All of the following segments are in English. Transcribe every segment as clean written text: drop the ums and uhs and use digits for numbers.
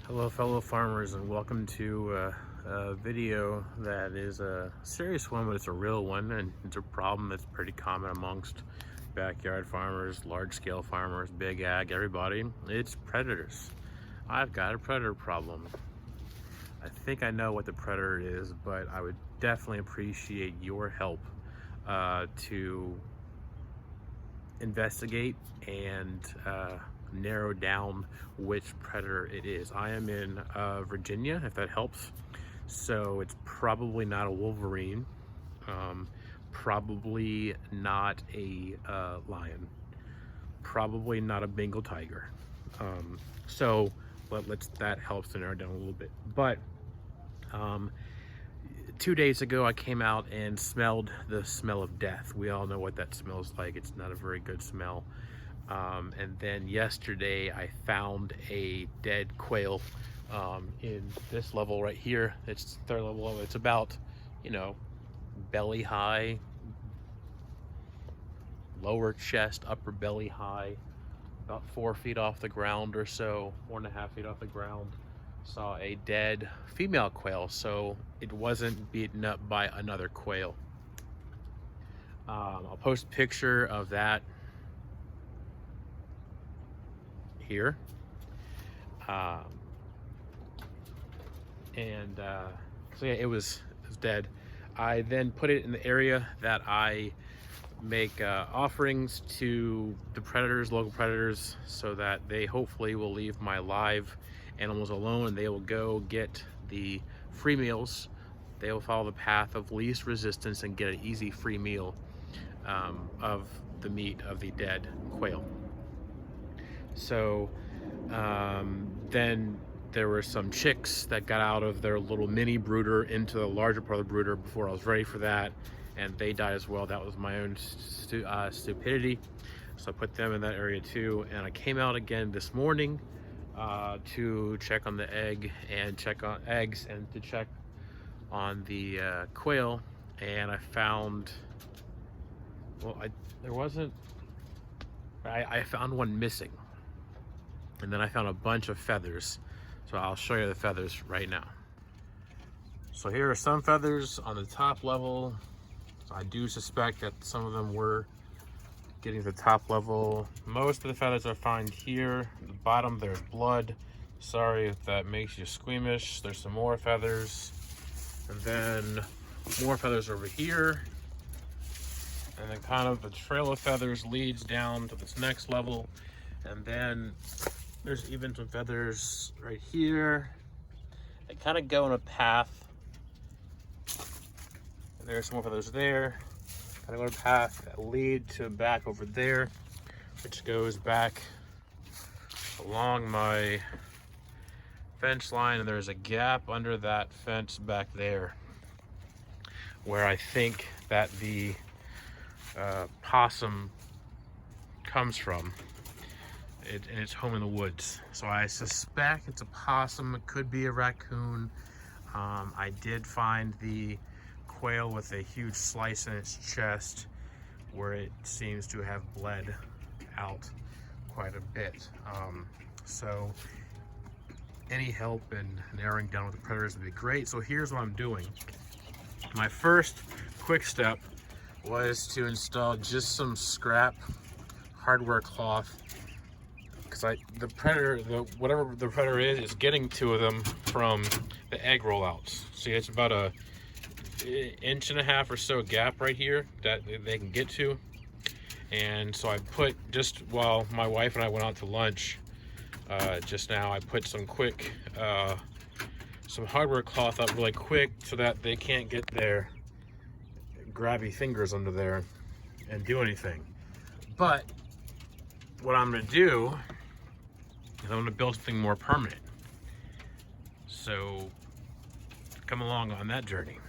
Hello fellow farmers, and welcome to a video that is a serious one, but it's a real one, and it's a problem that's pretty common amongst backyard farmers, large-scale farmers, big ag, everybody. It's predators. I've got a predator problem. I think I know what the predator is, but I would definitely appreciate your help to investigate and narrow down which predator it is. I am in Virginia, if that helps. So it's probably not a wolverine, probably not a lion, probably not a Bengal tiger. That helps to narrow down a little bit. But 2 days ago, I came out and smelled the smell of death. We all know what that smells like. It's not a very good smell. And then yesterday I found a dead quail in this level right here. It's third level. It's about, belly high, lower chest, upper belly high, about 4 feet off the ground or so, 4.5 feet off the ground. Saw a dead female quail, so it wasn't beaten up by another quail. I'll post a picture of that here. So yeah, it was dead. I then put it in the area that I make offerings to the predators, local predators, so that they hopefully will leave my live animals alone and they will go get the free meals. They will follow the path of least resistance and get an easy free meal of the meat of the dead quail. So then there were some chicks that got out of their little mini brooder into the larger part of the brooder before I was ready for that, and they died as well. That was my own stupidity. So I put them in that area too, and I came out again this morning to check on the eggs and to check on the quail, and I found, I found one missing. And then I found a bunch of feathers. So I'll show you the feathers right now. So here are some feathers on the top level. So I do suspect that some of them were getting to the top level. Most of the feathers I find here. At the bottom there's blood. Sorry if that makes you squeamish. There's some more feathers. And then more feathers over here. And then kind of the trail of feathers leads down to this next level. And then there's even some feathers right here. They kind of go in a path. And there's some more feathers there. Kind of go in a path that lead to back over there, which goes back along my fence line. And there's a gap under that fence back there where I think that the possum comes from. And it's home in the woods. So I suspect it's a possum. It could be a raccoon. I did find the quail with a huge slice in its chest where it seems to have bled out quite a bit. So any help in narrowing down what the predators would be great. So here's what I'm doing. My first quick step was to install just some scrap hardware cloth, because the predator, whatever the predator is getting to them from the egg rollouts. See, it's about a 1.5 inch or so gap right here that they can get to. And so I put, just while my wife and I went out to lunch just now, I put some hardware cloth up really quick so that they can't get their grabby fingers under there and do anything. But what I'm gonna do, I'm going to build something more permanent. So come along on that journey.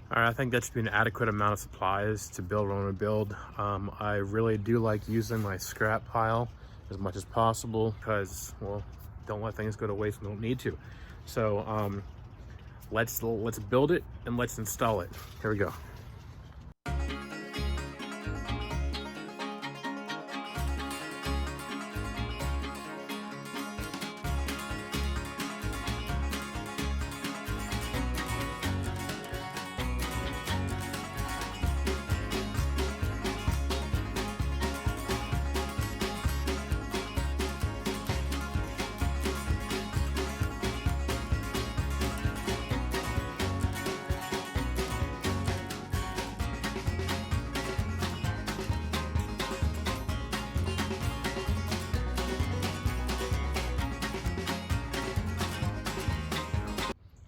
All right, I think that should be an adequate amount of supplies to build what I'm going to build. I really do like using my scrap pile as much as possible because, well, don't let things go to waste when we don't need to. So let's build it and let's install it. Here we go.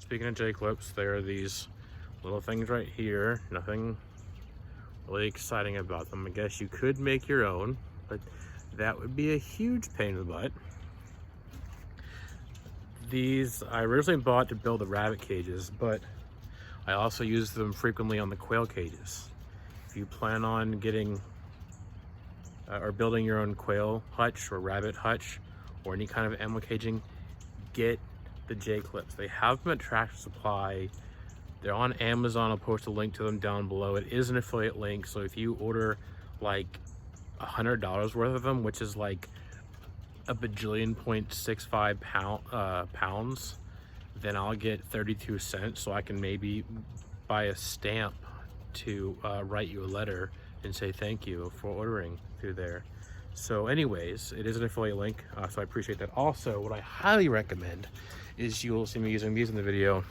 speaking of J-clips, there are these little things right here. Nothing really exciting about them. I guess you could make your own, but that would be a huge pain in the butt. These I originally bought to build the rabbit cages, but I also use them frequently on the quail cages. If you plan on getting or building your own quail hutch or rabbit hutch or any kind of animal caging, get the J-clips. They have them at Tractor Supply. They're on Amazon. I'll post a link to them down below. It is an affiliate link, so if you order like $100 worth of them, which is like a bajillion 0.65 pounds, then I'll get 32 cents, so I can maybe buy a stamp to write you a letter and say thank you for ordering through there. So anyways, it is an affiliate link, so I appreciate that. Also, what I highly recommend is, you'll see me using these in the video,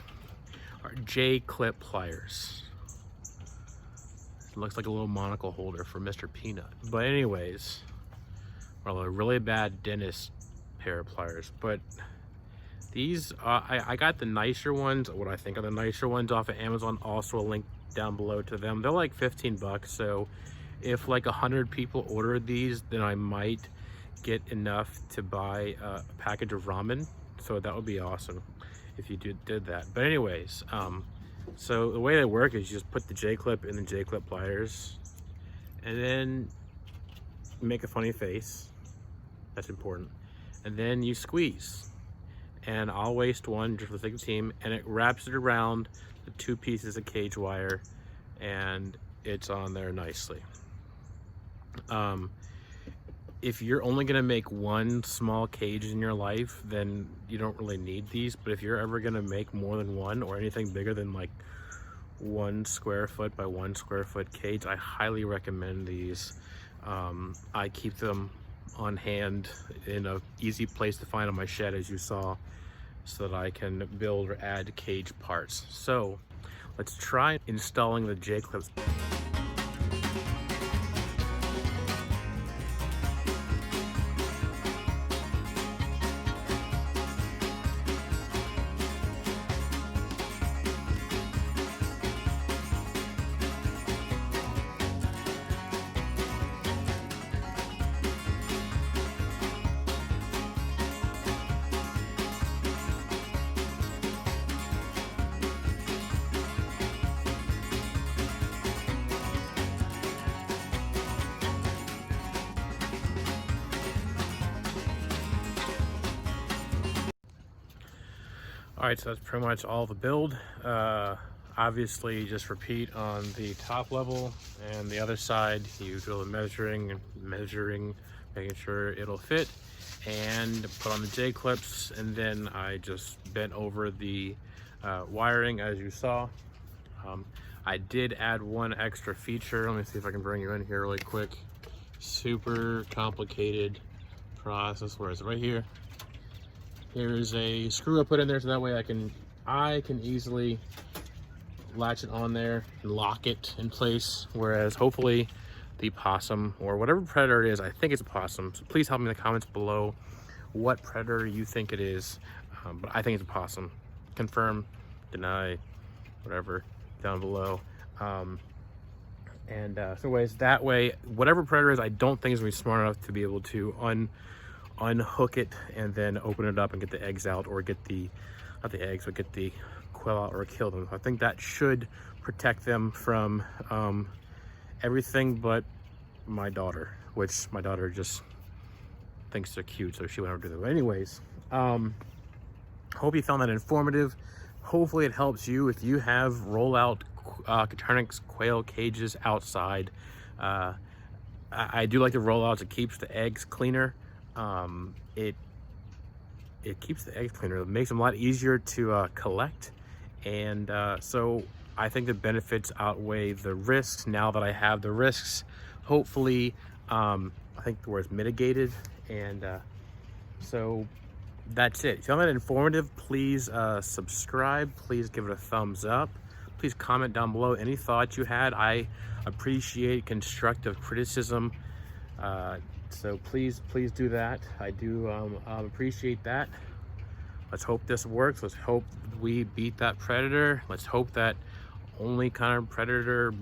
are J-clip pliers. It looks like a little monocle holder for Mr. Peanut. But anyways, well, a really bad dentist pair of pliers. But these, I got the nicer ones, what I think are the nicer ones, off of Amazon. Also a link down below to them. They're like 15 bucks. So if like 100 people ordered these, then I might get enough to buy a package of ramen. So that would be awesome if you did that. But anyways, so the way they work is you just put the J-clip in the J-clip pliers and then make a funny face. That's important. And then you squeeze. And I'll waste one just for the sake of team, and it wraps it around the 2 pieces of cage wire, and it's on there nicely. If you're only gonna make one small cage in your life, then you don't really need these. But if you're ever gonna make more than one, or anything bigger than like 1 square foot by 1 square foot cage, I highly recommend these. I keep them on hand in a easy place to find on my shed, as you saw, so that I can build or add cage parts. So let's try installing the J-clips. All right, so that's pretty much all the build. Obviously, just repeat on the top level, and the other side, you do the measuring, making sure it'll fit, and put on the J-clips, and then I just bent over the wiring, as you saw. I did add one extra feature. Let me see if I can bring you in here really quick. Super complicated process. Where is it? Right here. Here's a screw I put in there, so that way I can easily latch it on there and lock it in place. Whereas hopefully the possum, or whatever predator it is, I think it's a possum, so please help me in the comments below what predator you think it is. But I think it's a possum. Confirm, deny, whatever, down below. So anyways, that way, whatever predator is, I don't think is gonna be smart enough to be able to unhook it and then open it up and get the eggs out, or get the, not the eggs, but get the quail out or kill them. I think that should protect them from everything but my daughter, which my daughter just thinks they're cute, so she went over to them. But anyways, hope you found that informative. Hopefully it helps you if you have rollout Coturnix quail cages outside. I do like the rollouts. It keeps the eggs cleaner. It keeps the eggs cleaner. It makes them a lot easier to collect, and so I think the benefits outweigh the risks. Now that I have the risks, hopefully I think the word's mitigated. And so that's it. If you found that informative, please subscribe, please give it a thumbs up, please comment down below any thoughts you had. I appreciate constructive criticism. So please do that. I do appreciate that. Let's hope this works. Let's hope we beat that predator. Let's hope that only kind of predator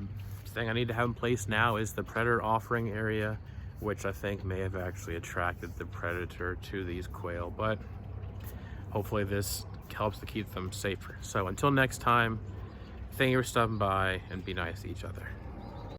thing I need to have in place now is the predator offering area, which I think may have actually attracted the predator to these quail, but hopefully this helps to keep them safer. So until next time, thank you for stopping by and be nice to each other.